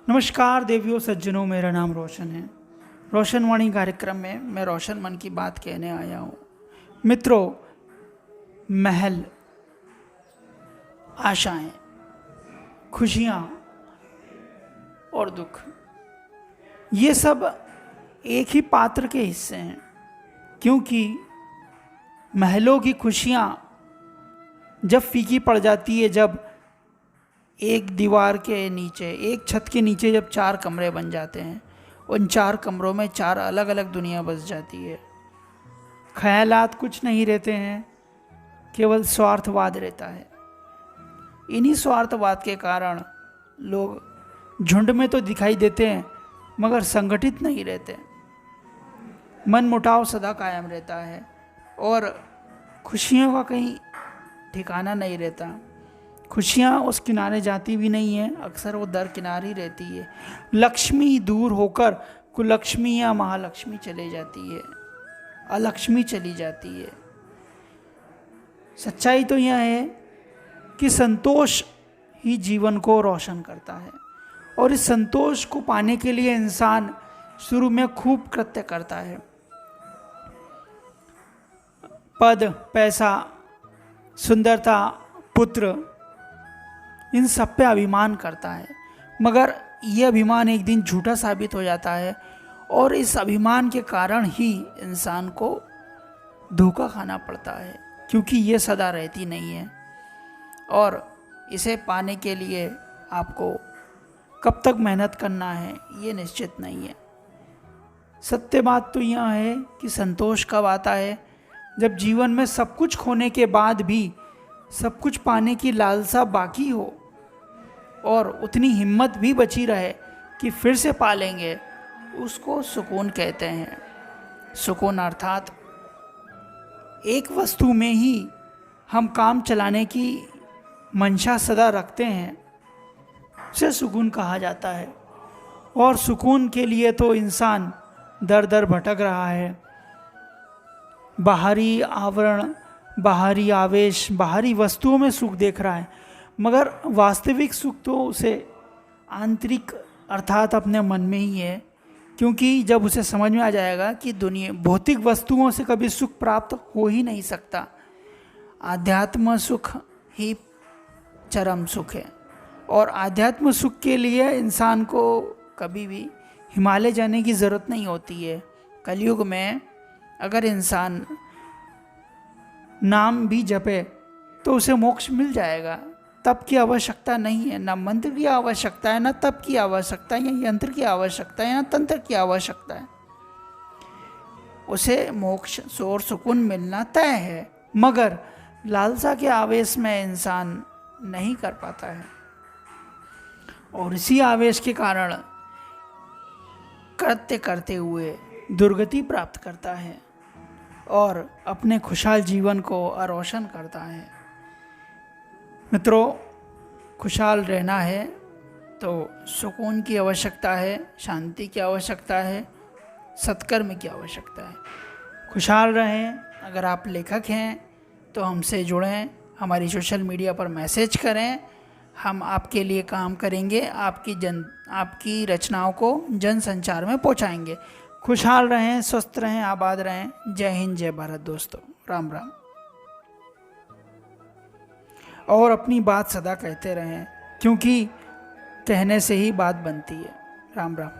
नमस्कार देवियों सज्जनों, मेरा नाम रोशन है। रोशनवाणी कार्यक्रम में मैं रोशन मन की बात कहने आया हूँ। मित्रों, महल, आशाएं, खुशियाँ और दुख, ये सब एक ही पात्र के हिस्से हैं। क्योंकि महलों की खुशियाँ जब फीकी पड़ जाती है, जब एक दीवार के नीचे, एक छत के नीचे जब 4 कमरे बन जाते हैं, उन 4 कमरों में 4 अलग अलग दुनिया बस जाती है। ख्यालात कुछ नहीं रहते हैं, केवल स्वार्थवाद रहता है। इन्हीं स्वार्थवाद के कारण लोग झुंड में तो दिखाई देते हैं मगर संगठित नहीं रहते। मन मुटाव सदा कायम रहता है और खुशियों का कहीं ठिकाना नहीं रहता। खुशियाँ उस किनारे जाती भी नहीं है, अक्सर वो दर किनारे ही रहती है। लक्ष्मी दूर होकर कुलक्ष्मी या महालक्ष्मी चले जाती है, अलक्ष्मी चली जाती है। सच्चाई तो यह है कि संतोष ही जीवन को रोशन करता है और इस संतोष को पाने के लिए इंसान शुरू में खूब कृत्य करता है। पद, पैसा, सुंदरता, पुत्र, इन सब पे अभिमान करता है, मगर यह अभिमान एक दिन झूठा साबित हो जाता है और इस अभिमान के कारण ही इंसान को धोखा खाना पड़ता है, क्योंकि ये सदा रहती नहीं है और इसे पाने के लिए आपको कब तक मेहनत करना है ये निश्चित नहीं है। सत्य बात तो यह है कि संतोष कब आता है, जब जीवन में सब कुछ खोने के बाद भी सब कुछ पाने की लालसा बाकी हो और उतनी हिम्मत भी बची रहे कि फिर से पा लेंगे। उसको सुकून कहते हैं। सुकून अर्थात एक वस्तु में ही हम काम चलाने की मंशा सदा रखते हैं, उसे सुकून कहा जाता है। और सुकून के लिए तो इंसान दर दर भटक रहा है। बाहरी आवरण, बाहरी आवेश, बाहरी वस्तुओं में सुख देख रहा है, मगर वास्तविक सुख तो उसे आंतरिक अर्थात अपने मन में ही है। क्योंकि जब उसे समझ में आ जाएगा कि दुनिया भौतिक वस्तुओं से कभी सुख प्राप्त हो ही नहीं सकता, आध्यात्म सुख ही चरम सुख है। और आध्यात्म सुख के लिए इंसान को कभी भी हिमालय जाने की ज़रूरत नहीं होती है। कलयुग में अगर इंसान नाम भी जपे तो उसे मोक्ष मिल जाएगा। तप की आवश्यकता नहीं है, ना मंत्र की आवश्यकता है, ना तप की आवश्यकता है, या यंत्र की आवश्यकता है, या तंत्र की आवश्यकता है। उसे मोक्ष और सुकून मिलना तय है, मगर लालसा के आवेश में इंसान नहीं कर पाता है और इसी आवेश के कारण कृत्य करते हुए दुर्गति प्राप्त करता है और अपने खुशहाल जीवन को अरोशन करता है। मित्रों, खुशहाल रहना है तो सुकून की आवश्यकता है, शांति की आवश्यकता है, सत्कर्म की आवश्यकता है। खुशहाल रहें। अगर आप लेखक हैं तो हमसे जुड़ें, हमारी सोशल मीडिया पर मैसेज करें, हम आपके लिए काम करेंगे, आपकी रचनाओं को जन संचार में पहुंचाएंगे। खुशहाल रहें, स्वस्थ रहें, आबाद रहें। जय हिंद, जय भारत दोस्तों। राम राम। और अपनी बात सदा कहते रहें, क्योंकि कहने से ही बात बनती है। राम राम।